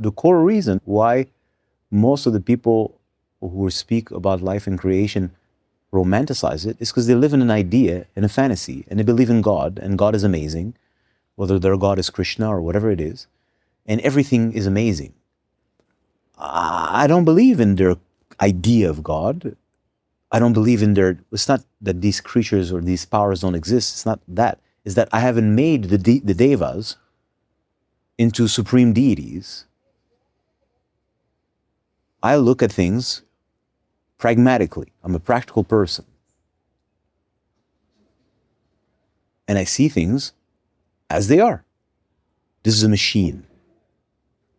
the core reason why most of the people who speak about life and creation romanticize it is because they live in an idea, in a fantasy, and they believe in God, and God is amazing, whether their God is Krishna or whatever it is, and everything is amazing. I don't believe in their idea of God. I don't believe in their, it's not that these creatures or these powers don't exist. It's not that. It's that I haven't made the devas into supreme deities. I look at things pragmatically. I'm a practical person. And I see things as they are. This is a machine.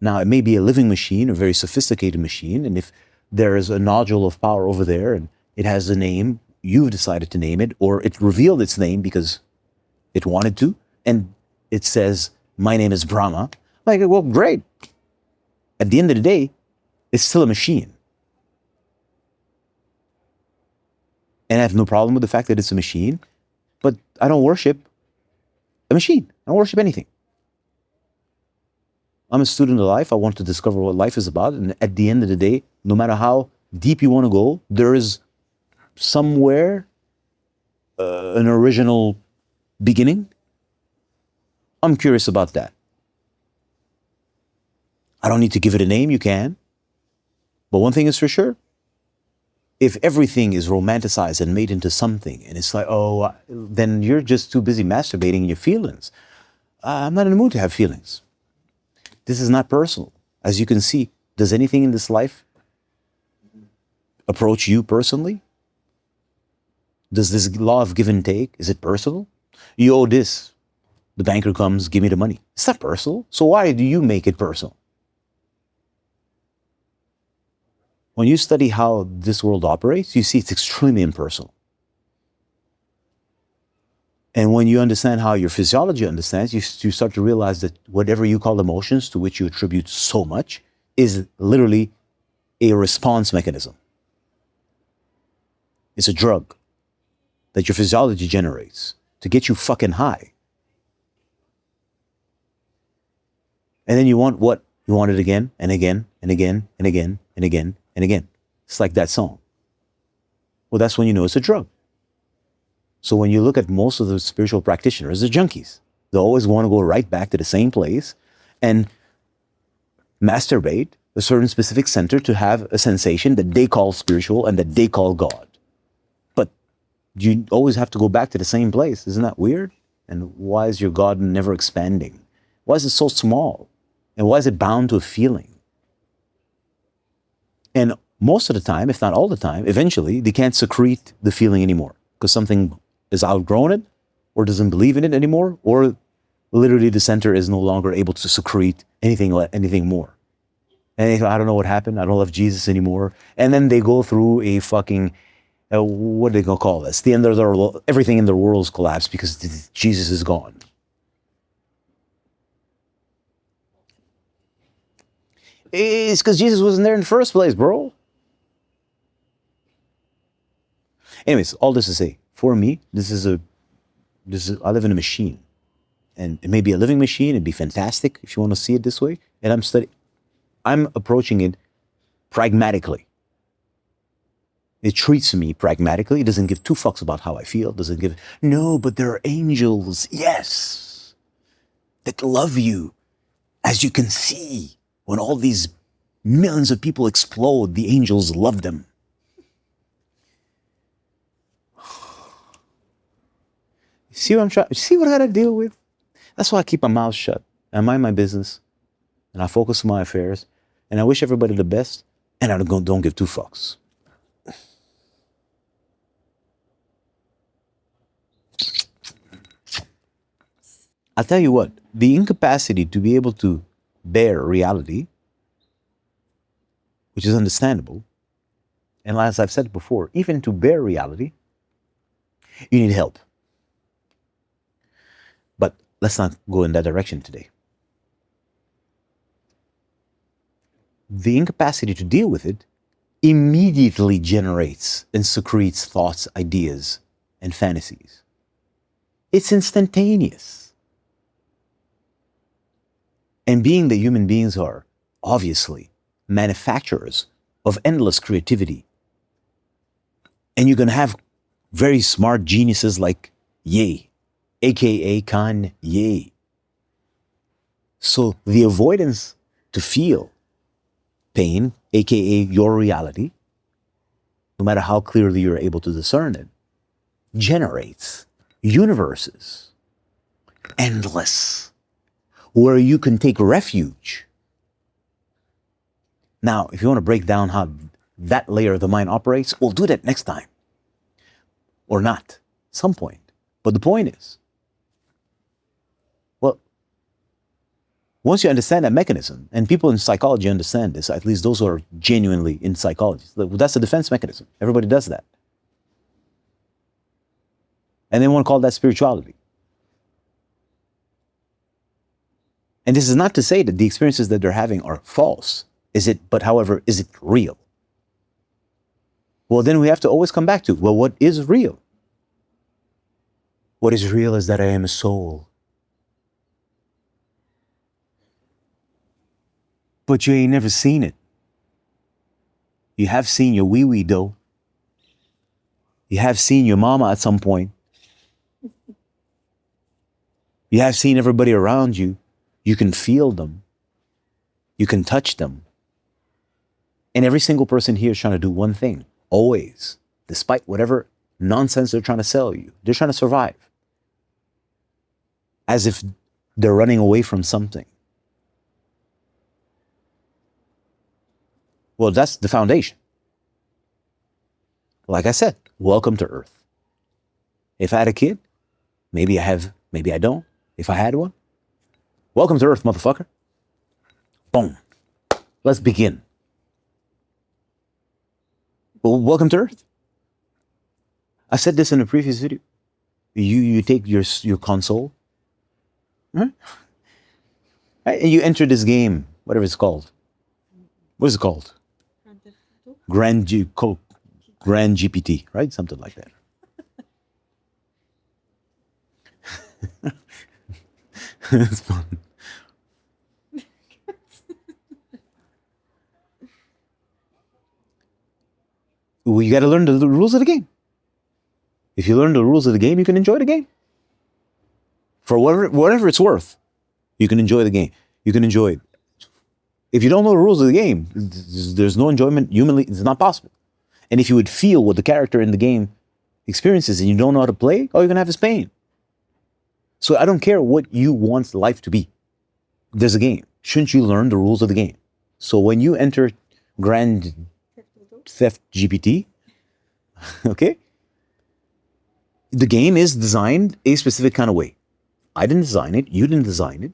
Now, it may be a living machine, a very sophisticated machine, and if there is a nodule of power over there and it has a name, you've decided to name it, or it revealed its name because it wanted to, and it says, my name is Brahma. Like, well, great. At the end of the day, it's still a machine. And I have no problem with the fact that it's a machine, but I don't worship a machine. I don't worship anything. I'm a student of life. I want to discover what life is about. And at the end of the day, no matter how deep you want to go, there is somewhere an original beginning. I'm curious about that. I don't need to give it a name. You can. But one thing is for sure. If everything is romanticized and made into something, and it's like, oh, then you're just too busy masturbating your feelings. I'm not in the mood to have feelings. This is not personal. As you can see, does anything in this life approach you personally? Does this law of give and take, is it personal? You owe this. The banker comes, give me the money. It's not personal. So why do you make it personal? When you study how this world operates, you see it's extremely impersonal. And when you understand how your physiology understands, you start to realize that whatever you call emotions, to which you attribute so much, is literally a response mechanism. It's a drug that your physiology generates to get you fucking high. And then you want what? You want it again and again and again and again and again and again. It's like that song. Well, that's when you know it's a drug. So when you look at most of the spiritual practitioners, they're junkies. They always want to go right back to the same place and masturbate a certain specific center to have a sensation that they call spiritual and that they call God. But you always have to go back to the same place. Isn't that weird? And why is your God never expanding? Why is it so small? And why is it bound to a feeling? And most of the time, if not all the time, eventually they can't secrete the feeling anymore because something is outgrown it or doesn't believe in it anymore, or literally the center is no longer able to secrete anything more. And I don't know what happened. I don't love Jesus anymore. And then they go through a fucking, what are they going to call this? The end of their, everything in their world's collapsed because Jesus is gone. It's because Jesus wasn't there in the first place, bro. Anyways, all this to say, for me, I live in a machine. And it may be a living machine, it'd be fantastic if you want to see it this way. And I'm approaching it pragmatically. It treats me pragmatically. It doesn't give two fucks about how I feel. It doesn't give, no, but there are angels, yes, that love you. As you can see, when all these millions of people explode, the angels love them. See what I'm trying? See what I gotta deal with? That's why I keep my mouth shut. I mind my business, and I focus on my affairs, and I wish everybody the best, and I don't give two fucks. I'll tell you what, the incapacity to be able to bear reality, which is understandable, and as I've said before, even to bear reality, you need help. But let's not go in that direction today. The incapacity to deal with it immediately generates and secretes thoughts, ideas, and fantasies. It's instantaneous. And being that human beings are obviously manufacturers of endless creativity. And you're going to have very smart geniuses like Ye, aka Kanye. So the avoidance to feel pain, aka your reality, no matter how clearly you're able to discern it, generates universes, endless, where you can take refuge. Now, if you want to break down how that layer of the mind operates, we'll do that next time. Or not, some point. But the point is, well, once you understand that mechanism, and people in psychology understand this, at least those who are genuinely in psychology, that's a defense mechanism. Everybody does that. And they want to call that spirituality. And this is not to say that the experiences that they're having are false. But however, is it real? Well, then we have to always come back to, well, what is real? What is real is that I am a soul. But you ain't never seen it. You have seen your wee-wee though. You have seen your mama at some point. You have seen everybody around you. You can feel them. You can touch them. And every single person here is trying to do one thing, always, despite whatever nonsense they're trying to sell you. They're trying to survive. As if they're running away from something. Well, that's the foundation. Like I said, welcome to Earth. If I had a kid, maybe I have, maybe I don't. If I had one, welcome to Earth, motherfucker. Boom. Let's begin. Well, welcome to Earth. I said this in a previous video. You take your console, right? And you enter this game, whatever it's called. What is it called? Grand GPT, right? Something like that. It's fun. Well, you got to learn the rules of the game. If you learn the rules of the game, you can enjoy the game. For whatever it's worth, you can enjoy the game. You can enjoy it. If you don't know the rules of the game, there's no enjoyment. Humanly, it's not possible. And if you would feel what the character in the game experiences and you don't know how to play, all you're going to have is pain. So I don't care what you want life to be. There's a game. Shouldn't you learn the rules of the game? So when you enter Grand Theft GPT, okay, the game is designed a specific kind of way. I didn't design it. You didn't design it.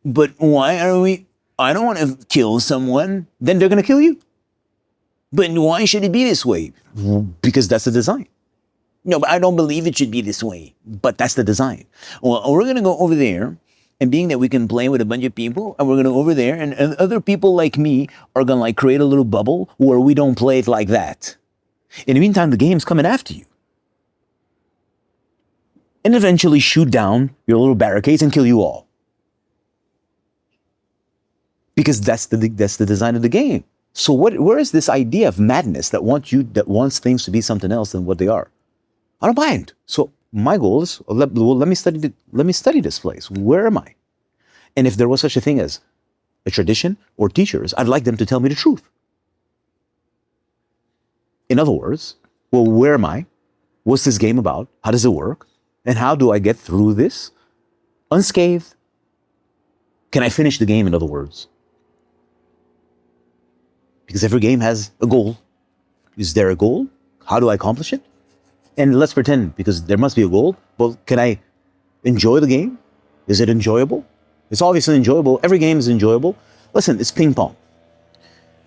But why are we... I don't want to kill someone. Then they're going to kill you. But why should it be this way? Because that's the design. No, but I don't believe it should be this way. But that's the design. Well, we're going to go over there. And being that we can play with a bunch of people, and we're going to go over there, and other people like me are going to like create a little bubble where we don't play it like that. In the meantime, the game's coming after you. And eventually shoot down your little barricades and kill you all. Because that's the design of the game. So where is this idea of madness that wants things to be something else than what they are? I don't mind. So my goal is let me study this place. Where am I? And if there was such a thing as a tradition or teachers, I'd like them to tell me the truth. In other words, well, where am I? What's this game about? How does it work? And how do I get through this unscathed? Can I finish the game, in other words? Because every game has a goal. Is there a goal? How do I accomplish it? And let's pretend, because there must be a goal, well, can I enjoy the game? Is it enjoyable? It's obviously enjoyable. Every game is enjoyable. Listen, it's ping pong.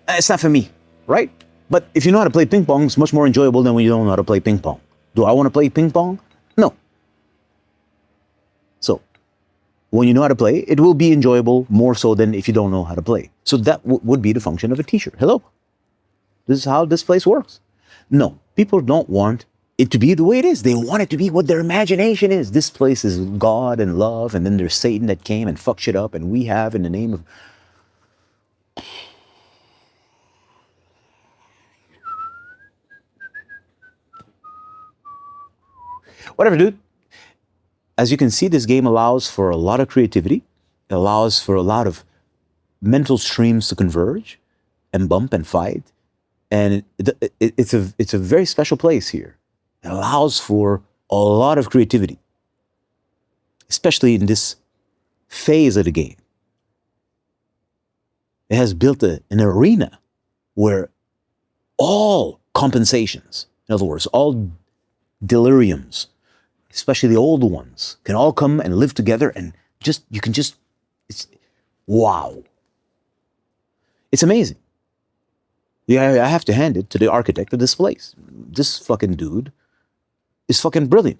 It's not for me, right? But if you know how to play ping pong, it's much more enjoyable than when you don't know how to play ping pong. Do I want to play ping pong? No. So, when you know how to play, it will be enjoyable more so than if you don't know how to play. So that would be the function of a teacher. Hello. This is how this place works. No, people don't want it to be the way it is. They want it to be what their imagination is. This place is God and love, and then there's Satan that came and fucked shit up, and we have, in the name of Whatever, dude. As you can see, this game allows for a lot of creativity. It allows for a lot of mental streams to converge and bump and fight. And it's a very special place here. It allows for a lot of creativity, especially in this phase of the game. It has built an arena where all compensations, in other words, all deliriums, especially the old ones, can all come and live together, and it's wow. It's amazing. Yeah, I have to hand it to the architect of this place. This fucking dude is fucking brilliant.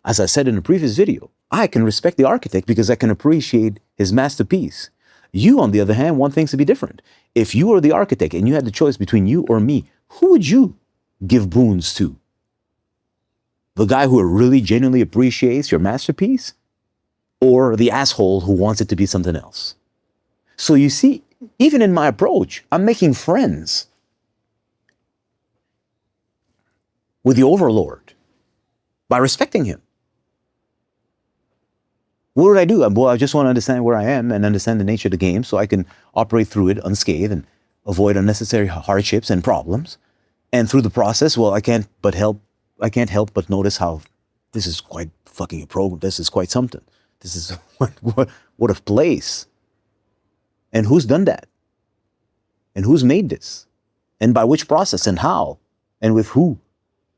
As I said in a previous video, I can respect the architect because I can appreciate his masterpiece. You, on the other hand, want things to be different. If you were the architect and you had the choice between you or me, who would you give boons to? The guy who really genuinely appreciates your masterpiece? Or the asshole who wants it to be something else? So you see, even in my approach, I'm making friends with the overlord by respecting him. What would I do? Well, I just want to understand where I am and understand the nature of the game so I can operate through it unscathed and avoid unnecessary hardships and problems. And through the process, well, I can't help but notice how this is quite fucking a program. This is quite something. This is what a place. And who's done that? And who's made this? And by which process and how? And with who?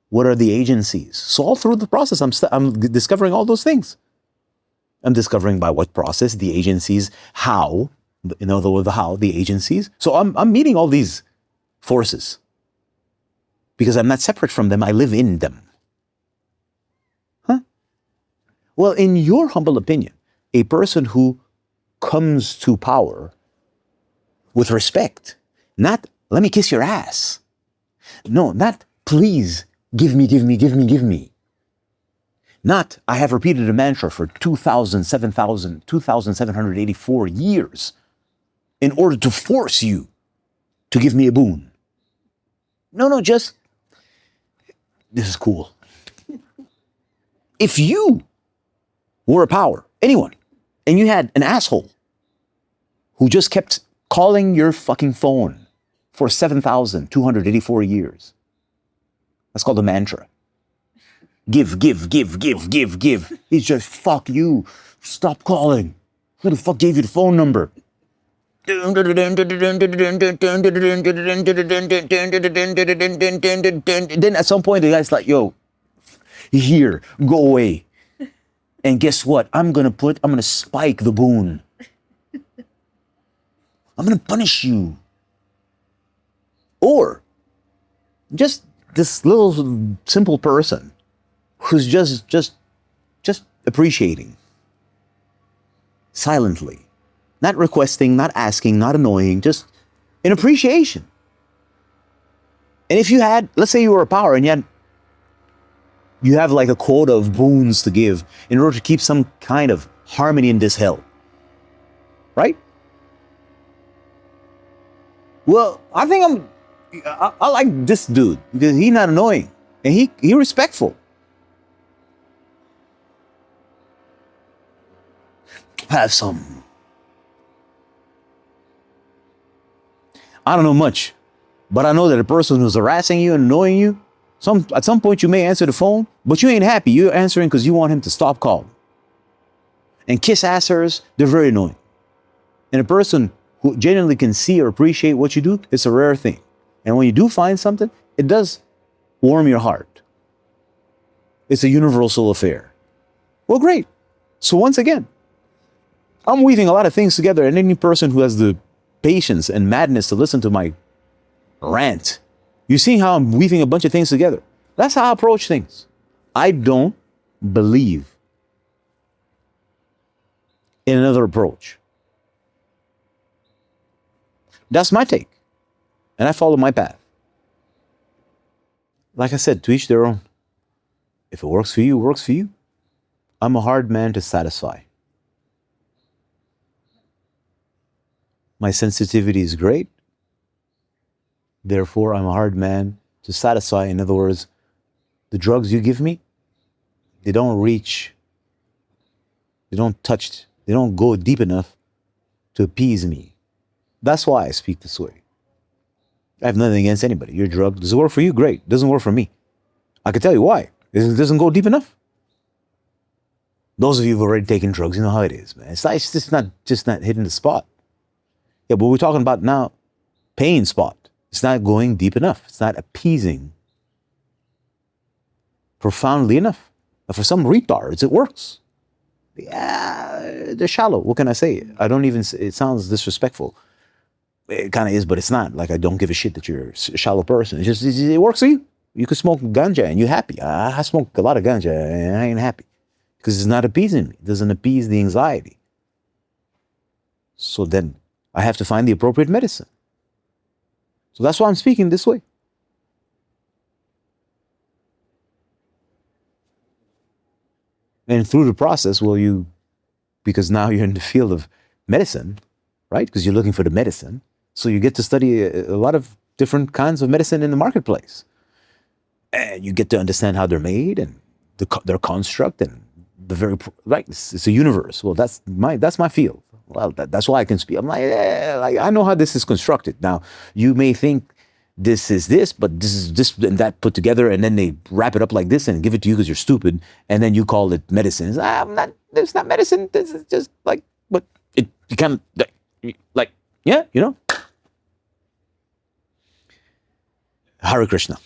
What are the agencies? So all through the process, I'm discovering all those things. I'm discovering by what process, the agencies, how, in other words, the how, the agencies. So I'm meeting all these forces because I'm not separate from them. I live in them. Huh? Well, in your humble opinion, a person who comes to power with respect, not let me kiss your ass. No, not please give me. Not, I have repeated a mantra for 2,784 years in order to force you to give me a boon. No, just, this is cool. If you were a power, anyone, and you had an asshole who just kept calling your fucking phone for 7,284 years, that's called a mantra. Give. He's just, fuck you. Stop calling. Who the fuck gave you the phone number? Then at some point, the guy's like, yo, here, go away. And guess what? I'm gonna spike the boon. I'm gonna punish you. Or just this little simple person who's just appreciating silently, not requesting, not asking, not annoying, just in appreciation. And if you had, let's say you were a power and you have like a quota of boons to give in order to keep some kind of harmony in this hell, right? Well, I think I like this dude because he's not annoying and he respectful. Have some. I don't know much, but I know that a person who's harassing you and annoying you, at some point you may answer the phone, but you ain't happy. You're answering because you want him to stop calling. And kiss assers, they're very annoying. And a person who genuinely can see or appreciate what you do, it's a rare thing. And when you do find something, it does warm your heart. It's a universal affair. Well, great. So once again, I'm weaving a lot of things together, and any person who has the patience and madness to listen to my rant, you see how I'm weaving a bunch of things together. That's how I approach things. I don't believe in another approach. That's my take. And I follow my path. Like I said, to each their own. If it works for you, it works for you. I'm a hard man to satisfy. My sensitivity is great. Therefore, I'm a hard man to satisfy. In other words, the drugs you give me, they don't reach, they don't touch, they don't go deep enough to appease me. That's why I speak this way. I have nothing against anybody. Your drug, does it work for you? Great. Doesn't work for me. I can tell you why. It doesn't go deep enough. Those of you who've already taken drugs, you know how it is, man. It's just not hitting the spot. Yeah, but we're talking about now pain spot. It's not going deep enough. It's not appeasing profoundly enough. But for some retards, it works. Yeah, they're shallow. What can I say? I don't even, it sounds disrespectful. It kind of is, but it's not. Like, I don't give a shit that you're a shallow person. It's just, it works for you. You could smoke ganja and you're happy. I smoke a lot of ganja and I ain't happy because it's not appeasing me. It doesn't appease the anxiety. So then I have to find the appropriate medicine. So that's why I'm speaking this way. And through the process, because now you're in the field of medicine, right? Because you're looking for the medicine. So you get to study a lot of different kinds of medicine in the marketplace. And you get to understand how they're made and their construct and the very, right, it's a universe. Well, that's my field. Well, that's why I can speak. I'm like, I know how this is constructed. Now, you may think this is this, but this is this and that put together, and then they wrap it up like this and give it to you because you're stupid, and then you call it medicine. It's not medicine. This is just like, but you kind of, like, yeah, you know? Hare Krishna.